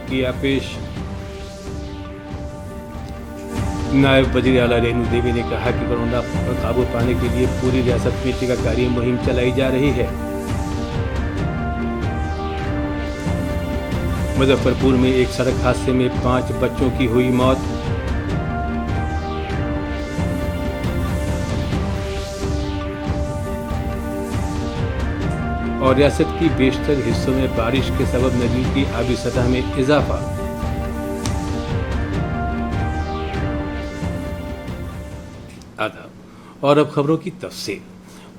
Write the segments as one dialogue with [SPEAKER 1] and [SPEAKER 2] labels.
[SPEAKER 1] किया पेश। नायब वज़ीर आला रेणु देवी ने कहा कि कोरोना पर काबू पाने के लिए पूरी रियासत में टीकाकारी मुहिम चलाई जा रही है। मुजफ्फरपुर में एक सड़क हादसे में 5 बच्चों की हुई मौत। और रियासत की बेशतर हिस्सों में बारिश के सबब नदी की आबी सतह में इजाफा। आदाब और अब खबरों की तफसील।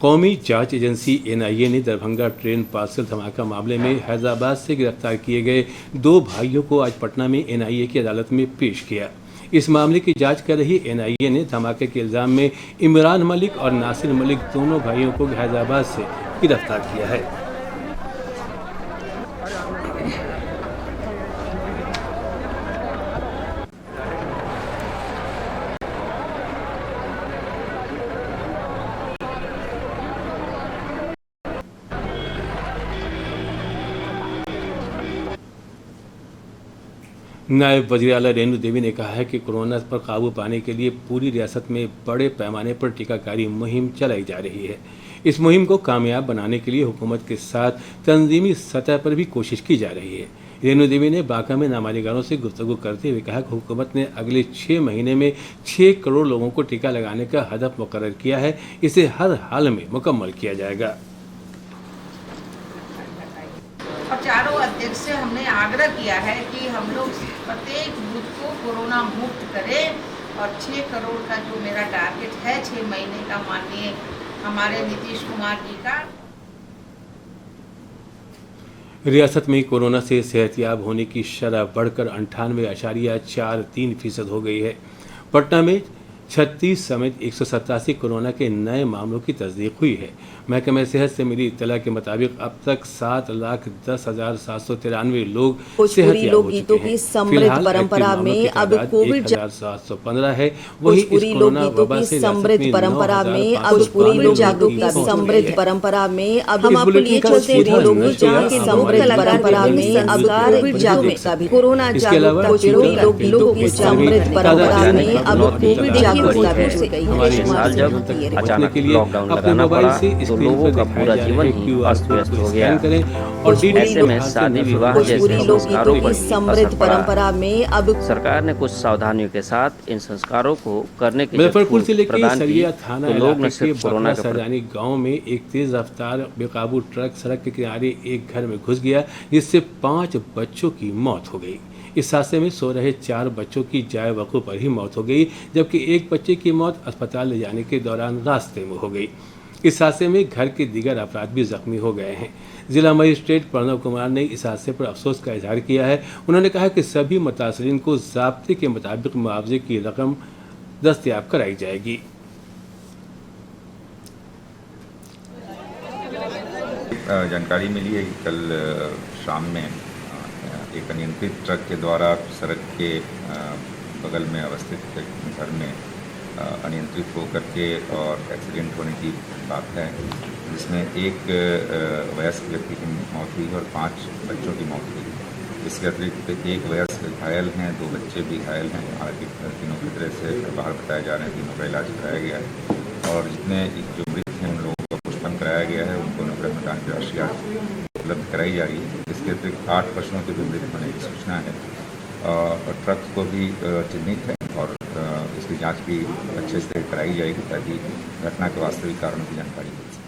[SPEAKER 1] कौमी जांच एजेंसी एनआईए ने दरभंगा ट्रेन पार्सल धमाका मामले में हैदराबाद से गिरफ्तार किए गए 2 भाइयों को आज पटना में एनआईए की अदालत में पेश किया। इस मामले की जांच कर रही एनआईए ने धमाके के इल्जाम में इमरान मलिक और नासिर मलिक दोनों भाइयों को हैदराबाद से गिरफ्तार किया है। नायब वज़ीर आला रेणु देवी ने कहा है कि कोरोना पर काबू पाने के लिए पूरी रियासत में बड़े पैमाने पर टीकाकारी मुहिम चलाई जा रही है। इस मुहिम को कामयाब बनाने के लिए हुकूमत के साथ तंजीमी सतह पर भी कोशिश की जा रही है। रेणु देवी ने बांका में नामालिगारों से गुफ्तगू करते हुए कहा कि हुकूमत ने अगले 6 महीने में 6 करोड़ लोगों को टीका लगाने का हदफ मुकर्रर किया है। इसे हर हाल में मुकम्मल किया जाएगा।
[SPEAKER 2] और चारों अध्यक्ष से हमने आग्रह किया है कि हम लोग प्रत्येक बूथ को कोरोना मुक्त करें और 6 करोड़ का जो मेरा टारगेट है 6 महीने का माननीय हमारे नीतीश कुमार जी का।
[SPEAKER 1] रियासत में कोरोना से सेहतयाब होने की शरह बढ़कर 98.43% हो गई है। पटना में 36 समेत 187 कोरोना के नए मामलों की तस्दीक हुई है। महकमे सेहत से मिली इत्तला के मुताबिक अब तक 7,10,793 लोग सेहतयाब हो चुके हैं।
[SPEAKER 3] समृद्ध परंपरा में अब कोविड
[SPEAKER 1] 1715 है। वही इस कोरोना वबा से
[SPEAKER 3] समृद्ध परंपरा में अब पूरी जागरूकता समृद्ध परंपरा में अब हम आपको लिए चलते लोगों की समृद्ध परंपरा में अब कोविड जागरूकता भी कोरोना जागरूकता लोगों की समृद्ध परंपरा में अब कोविड जागरूकता भी जुड़ गई है।
[SPEAKER 4] जब अचानक लॉकडाउन लगाना पड़ा तो लोगों का पूरा जीवन ही अस्त व्यस्त हो गया और ऐसे में शादी विवाह जैसे संस्कारों पर
[SPEAKER 3] समृद्ध परंपरा में अब
[SPEAKER 4] सरकार ने कुछ सावधानियों के साथ इन संस्कारों को करने की
[SPEAKER 1] मुजफ्फरपुर जिले के सरिया थाना
[SPEAKER 4] तो लोग न
[SPEAKER 1] इलाके
[SPEAKER 4] सिर्फ
[SPEAKER 1] के
[SPEAKER 4] कोरोना
[SPEAKER 1] बकरा सरजानी गांव में एक तेज रफ्तार बेकाबू ट्रक सड़क के किनारे एक घर में घुस गया, जिससे 5 बच्चों की मौत हो गई। इस हादसे में सो रहे 4 बच्चों की जाए वक़्फ़ पर ही मौत हो गई, जबकि एक बच्चे की मौत अस्पताल ले जाने के दौरान रास्ते में हो गई। इस हादसे में घर के दीगर अफराद भी जख्मी हो गए हैं। जिला मजिस्ट्रेट प्रणव कुमार ने इस हादसे पर अफसोस का इजहार किया है। उन्होंने कहा कि सभी मुतासरीन को ज़ाब्ते के मुताबिक मुआवजे की रकम दस्तयाब कराई जाएगी।
[SPEAKER 5] जानकारी मिली है कि कल शाम में एक अनियंत्रित ट्रक के द्वारा सड़क के बगल में अवस्थित एक घर में अनियंत्रित होकर के और एक्सीडेंट होने की बात है, जिसमें एक वयस्क व्यक्ति की मौत हुई और 5 बच्चों की मौत हुई। इसके अतिरिक्त एक वयस्क घायल हैं, 2 बच्चे भी घायल हैं। हालांकि तीनों की तरह से बाहर बताए जा रहे हैं, तीनों का इलाज कराया गया है और जितने जो मृत हैं उन लोगों का पोस्टमार्टम कराया गया है, उनको अनुग्रह मकान की राशि उपलब्ध कराई जा रही है। इसके अतिरिक्त 8 पशुओं के भी मृत होने की सूचना है और ट्रक को भी चिन्हित है और इसकी जांच भी अच्छे से कराई जाएगी ताकि घटना के वास्तविक कारणों की जानकारी मिल सके।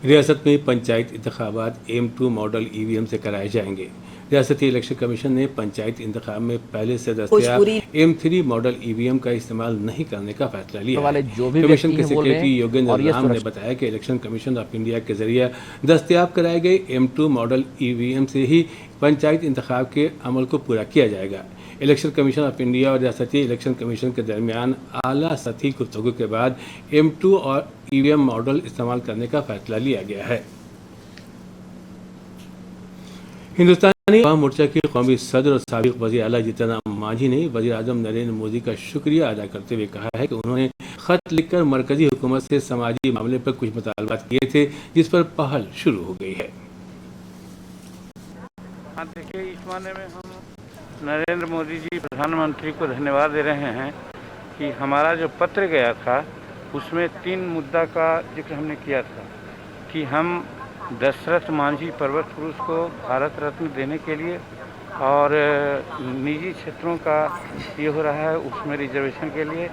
[SPEAKER 1] रियासत में पंचायत इंतखाबात M2 मॉडल EVM से कराए जाएंगे। रियासती इलेक्शन कमीशन ने पंचायत इंतखाब में पहले से दस्तयाब M3 मॉडल EVM का इस्तेमाल नहीं करने का फैसला लिया है। कमीशन के सेक्रेटरी योगेंद्र राम ने बताया कि इलेक्शन कमीशन ऑफ इंडिया के जरिए दस्तयाब कराए गए M2 मॉडल EVM से ही पंचायत इंतखाब के अमल को पूरा किया जाएगा। इलेक्शन कमीशन ऑफ इंडिया और रियासती इलेक्शन कमीशन के दरमियान आला सतही गुफ्तगू के बाद M2 और EVM मॉडल इस्तेमाल करने का फैसला लिया गया है। हिंदुस्तानी अवाम मोर्चा के कौमी सदर और साबिक वज़ीर आला जीतन राम मांझी ने वज़ीर आज़म नरेंद्र मोदी का शुक्रिया अदा करते हुए कहा है कि उन्होंने खत लिखकर मरकजी हुकूमत से समाजी मामले पर कुछ मुतालबात किए थे, जिस पर पहल शुरू हो गई है।
[SPEAKER 6] हाँ देखिए, इस मामले में हम नरेंद्र मोदी जी प्रधानमंत्री को धन्यवाद दे रहे हैं कि हमारा जो पत्र गया था उसमें 3 मुद्दा का जिक्र हमने किया था कि हम दशरथ मांझी पर्वत पुरुष को भारत रत्न देने के लिए और निजी क्षेत्रों का ये हो रहा है उसमें रिजर्वेशन के लिए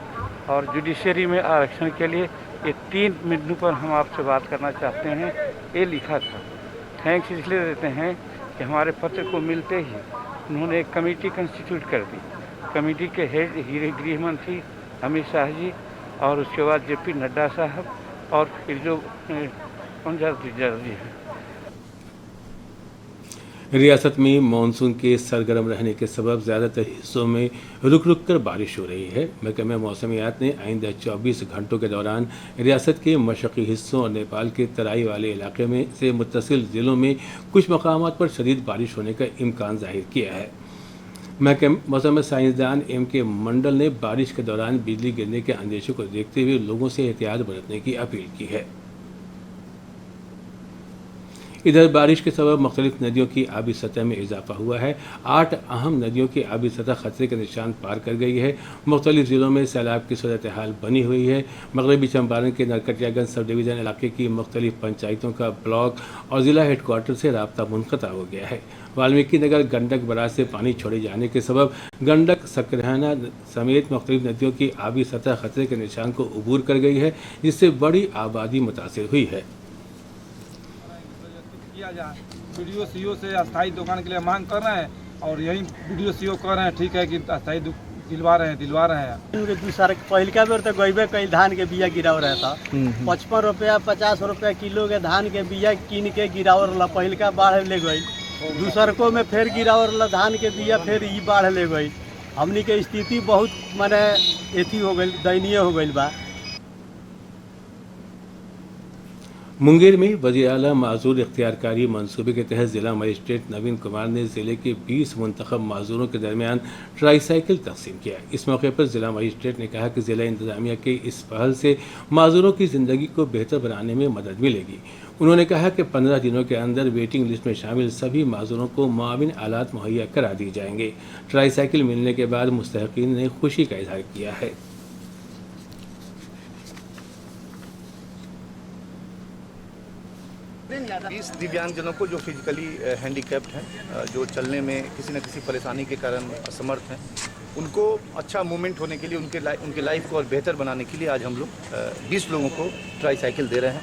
[SPEAKER 6] और जुडिशरी में आरक्षण के लिए, ये 3 मुद्दों पर हम आपसे बात करना चाहते हैं, ये लिखा था। थैंक्स इसलिए देते हैं कि हमारे पत्र को मिलते ही उन्होंने एक कमेटी कंस्टिट्यूट कर दी। कमेटी के हेड गृह मंत्री अमित शाह जी और उसके बाद जेपी नड्डा साहब और फिर जो जी हैं।
[SPEAKER 1] रियासत में मानसून के सरगर्म रहने के सबब ज़्यादातर हिस्सों में रुक रुक कर बारिश हो रही है। महकमा मौसमियात ने आइंदा 24 घंटों के दौरान रियासत के मशरक़ी हिस्सों और नेपाल के तराई वाले इलाके में से मुत्तसिल ज़िलों में कुछ मकामात पर शदीद बारिश होने का इम्कान जाहिर किया है। मौसम साइंसदान M.K. मंडल ने बारिश के दौरान बिजली गिरने के अंदेशे को देखते हुए लोगों से एहतियात बरतने की अपील की है। इधर बारिश के सबब मुख्तलिफ नदियों की आबी सतह में इजाफा हुआ है। 8 अहम नदियों की आबी सतह खतरे के निशान पार कर गई है। मुख्तलिफ ज़िलों में सैलाब की सूरत हाल बनी हुई है। मगरबी चंपारण के नरकटियागंज सब डिवीज़न इलाके की मुख्तलिफ पंचायतों का ब्लॉक और ज़िला हेडक्वार्टर से राब्ता मुनक़ता हो गया है। वाल्मीकि नगर गंडक बराज से पानी छोड़े जाने के सबब गंडक सकरहाना समेत मुख्तलिफ नदियों की आबी सतह खतरे के निशान को उबूर कर गई है, जिससे बड़ी आबादी मुतासिर हुई है।
[SPEAKER 7] वीडियो सीओ से अस्थायी दुकान के लिए मांग कर रहे हैं और यही वीडियो सीओ कर रहे हैं, ठीक है कि अस्थायी दिलवा रहे हैं।
[SPEAKER 8] दूसरा पहलका बेर तो गईबे कहीं धान के बिया गिराव रहा था 55 रुपया 50 रुपया किलो के धान के बिया कीन के गिराव रहा। पहलका बाढ़ ले गई, दूसरको में फिर गिराव रहा धान के बिया, फिर ई बाढ़ ले गई। हमनी के स्थिति बहुत माने एथी हो गई, दयनीय हो गई बा।
[SPEAKER 1] मुंगेर में वज़ीर आला माजूर इख्तियारकारी मंसूबे के तहत ज़िला मजिस्ट्रेट नवीन कुमार ने ज़िले के 20 मुंतखब माजूरों के दरमियान ट्राईसाइकिल तकसीम किया। इस मौके पर ज़िला मजिस्ट्रेट ने कहा कि ज़िला इंतज़ामिया के इस पहल से माजूरों की ज़िंदगी को बेहतर बनाने में मदद मिलेगी। उन्होंने कहा कि 15 दिनों के अंदर वेटिंग लिस्ट में शामिल सभी माजूरों को मुआविन आलात मुहैया करा दिए जाएंगे। ट्राईसाइकिल मिलने के बाद मुस्तहिकीन ने खुशी का इजहार किया है।
[SPEAKER 9] इस दिव्यांगजनों को जो फिजिकली हैंडीकैप्ड हैं, जो चलने में किसी न किसी परेशानी के कारण असमर्थ हैं, उनको अच्छा मूवमेंट होने के लिए उनके लाइफ को और बेहतर बनाने के लिए आज हम लोग 20 लोगों को ट्राईसाइकिल दे रहे हैं।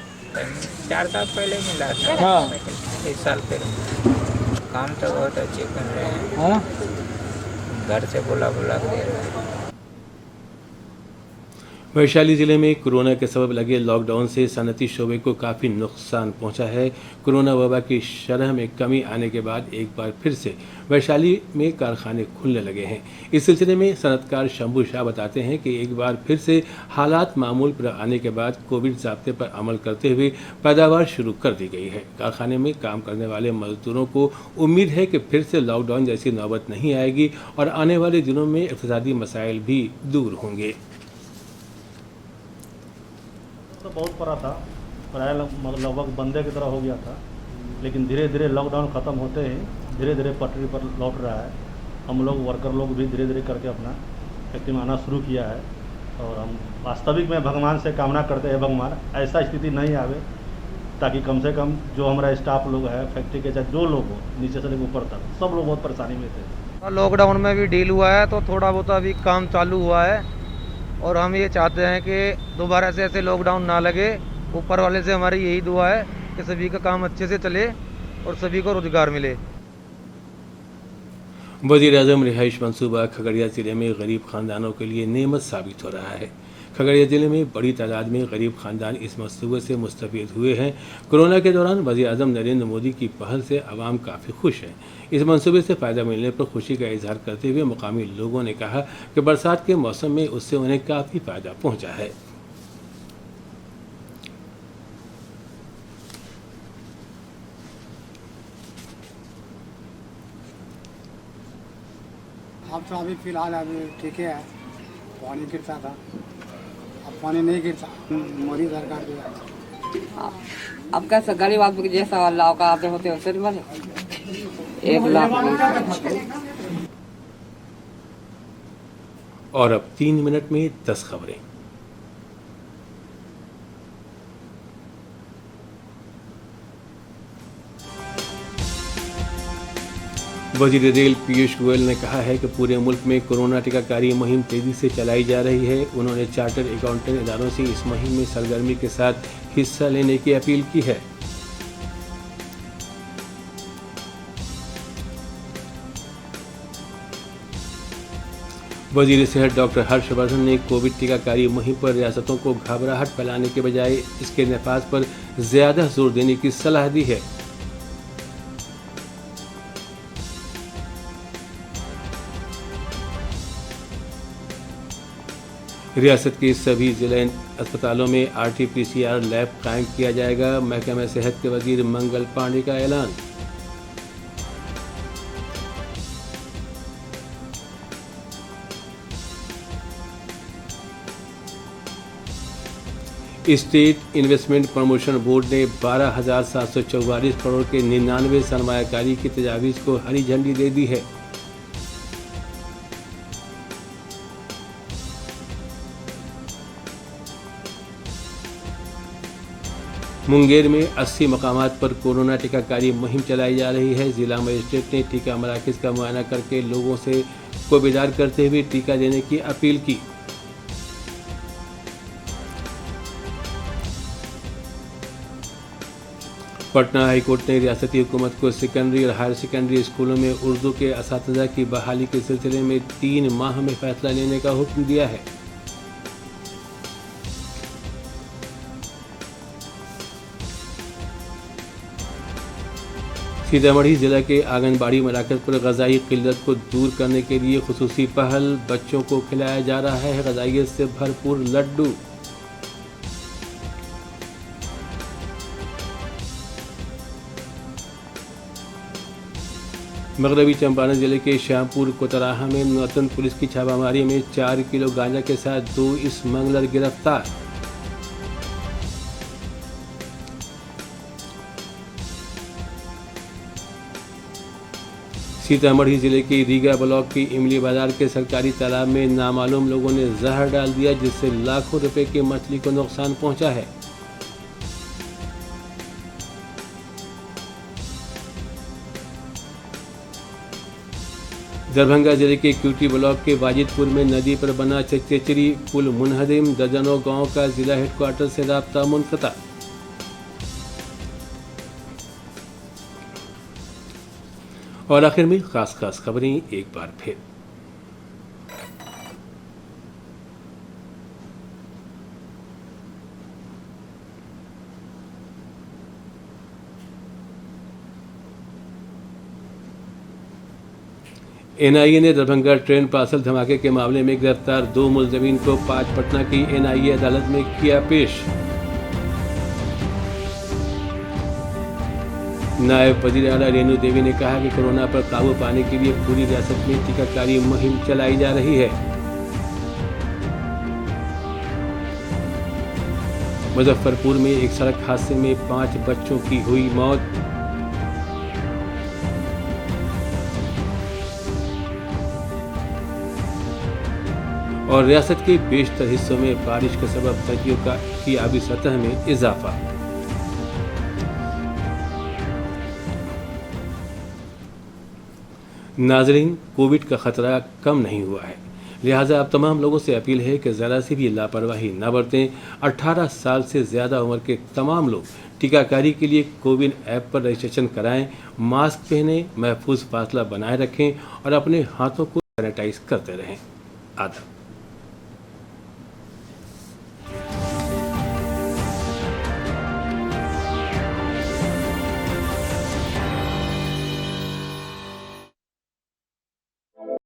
[SPEAKER 10] 4 साल पहले मिला था। हाँ। 1 साल पहले काम तो बहुत अच्छे कर रहे हैं। हाँ। घर से बुला के दे रहे हैं।
[SPEAKER 1] वैशाली ज़िले में कोरोना के सबब लगे लॉकडाउन से सनती शोबे को काफ़ी नुकसान पहुंचा है। कोरोना वबा की शरह में कमी आने के बाद एक बार फिर से वैशाली में कारखाने खुलने लगे हैं। इस सिलसिले में सनतकार शंभू शाह बताते हैं कि एक बार फिर से हालात मामूल पर आने के बाद कोविड ज़ाब्ते पर अमल करते हुए पैदावार शुरू कर दी गई है। कारखाने में काम करने वाले मजदूरों को उम्मीद है कि फिर से लॉकडाउन जैसी नौबत नहीं आएगी और आने वाले दिनों में इक़्तिसादी मसाइल भी दूर होंगे।
[SPEAKER 8] तो बहुत पड़ा था, प्राय लगभग बंदे की तरह हो गया था, लेकिन धीरे धीरे लॉकडाउन ख़त्म होते ही धीरे धीरे पटरी पर लौट रहा है। हम लोग वर्कर लोग भी धीरे धीरे करके अपना फैक्ट्री में आना शुरू किया है और हम वास्तविक में भगवान से कामना करते हैं भगवान ऐसा स्थिति नहीं आवे, ताकि कम से कम जो हमारा स्टाफ लोग है फैक्ट्री के चाहे जो लोग हो नीचे से लेकर ऊपर तक सब लोग बहुत परेशानी में थे।
[SPEAKER 11] लॉकडाउन में भी डील हुआ है तो थोड़ा बहुत अभी काम चालू हुआ है और हम ये चाहते हैं कि दोबारा से ऐसे लॉकडाउन ना लगे। ऊपर वाले से हमारी यही दुआ है कि सभी का काम अच्छे से चले और सभी को रोजगार मिले।
[SPEAKER 1] वज़ीर-ए-आज़म रिहाइश मंसूबा खगड़िया ज़िले में गरीब ख़ानदानों के लिए नेमत साबित हो रहा है। खगड़िया ज़िले में बड़ी तादाद में गरीब ख़ानदान इस मंसूबे से मुस्तफ़ीद हुए हैं। कोरोना के दौरान वज़ीर-ए-आज़म नरेंद्र मोदी की पहल से आवाम काफ़ी खुश है। इस मंसूबे से फ़ायदा मिलने पर खुशी का इजहार करते हुए मुकामी लोगों ने कहा कि बरसात के मौसम में उससे उन्हें काफ़ी फ़ायदा पहुँचा है।
[SPEAKER 12] अब तो अभी फ़िलहाल अभी ठीक है, पानी गिरता था, अब पानी नहीं गिरता। मोदी सरकार जो
[SPEAKER 13] अब कैसे गरीब आदमी जैसा अल्लाह का आते होते वैसे नहीं बने।
[SPEAKER 10] 1 लाख।
[SPEAKER 1] और अब 3 मिनट में 10 खबरें। वजीर रेल पीयूष गोयल ने कहा है कि पूरे मुल्क में कोरोना टीकाकारी मुहिम तेजी से चलाई जा रही है। उन्होंने चार्टर्ड अकाउंटेंट इदारों से इस मुहिम में सरगर्मी के साथ हिस्सा लेने की अपील की है। वजीर सेहत डॉक्टर हर्षवर्धन ने कोविड टीकाकारी मुहिम पर रियासतों को घबराहट फैलाने के बजाय इसके नफाज पर ज्यादा जोर देने की सलाह दी है। रियासत के सभी जिला अस्पतालों में RT-PCR लैब कायम किया जाएगा। महकमा सेहत के वजीर मंगल पांडे का ऐलान। स्टेट इन्वेस्टमेंट प्रमोशन बोर्ड ने 12,744 करोड़ के 99 सरमायाकारी की तजावीज़ को हरी झंडी दे दी है। मुंगेर में 80 मकामात पर कोरोना टीकाकारी मुहिम चलाई जा रही है। जिला मजिस्ट्रेट ने टीका मराकज़ का मुआयना करके लोगों से को बेदार करते हुए टीका देने की अपील की। पटना हाईकोर्ट ने रियासती हुकूमत को सेकेंडरी और हायर सेकेंडरी स्कूलों में उर्दू के असातिज़ा की बहाली के सिलसिले में 3 माह में फैसला लेने का हुक्म दिया है। सीतामढ़ी जिला के आंगनबाड़ी मराकज़ पर ग़ज़ाई क़िल्लत को दूर करने के लिए खुसूसी पहल। बच्चों को खिलाया जा रहा है ग़ज़ाइयत से भरपूर लड्डू। मगरबी चंपारण जिले के श्यामपुर कोतराहा में नौतन पुलिस की छापामारी में 4 किलो गांजा के साथ 2 स्मगलर गिरफ्तार। सीतामढ़ी जिले के रीगा ब्लॉक की इमली बाजार के सरकारी तालाब में नामालूम लोगों ने जहर डाल दिया, जिससे लाखों रुपए की मछली को नुकसान पहुंचा है। दरभंगा जिले के क्यूटी ब्लॉक के वाजिदपुर में नदी पर बना चचेचरी पुल मुनहदिम। दर्जनों गांव का जिला हेडक्वार्टर से राब्ता मुनक़ता। और आखिर में खास खबरें एक बार फिर। NIA ने दरभंगा ट्रेन पार्सल धमाके के मामले में गिरफ्तार 2 मुलजमीन को 5 पटना की NIA अदालत में किया पेश। नायब वज़ीर आला रेणु देवी ने कहा कि कोरोना पर काबू पाने के लिए पूरी रियासत में टीकाकारी मुहिम चलाई जा रही है। मुजफ्फरपुर में एक सड़क हादसे में 5 बच्चों की हुई मौत। और रियासत के बेशतर हिस्सों में बारिश के सबब नदियों की आबी सतह में इजाफा। नाज़रीन, कोविड का खतरा कम नहीं हुआ है, लिहाजा अब तमाम लोगों से अपील है कि ज़रा सी भी लापरवाही न बरतें। 18 साल से ज़्यादा उम्र के तमाम लोग टीकाकारी के लिए कोविन ऐप पर रजिस्ट्रेशन कराएं, मास्क पहनें, महफूज फासला बनाए रखें और अपने हाथों को सैनिटाइज करते रहें। आदाब।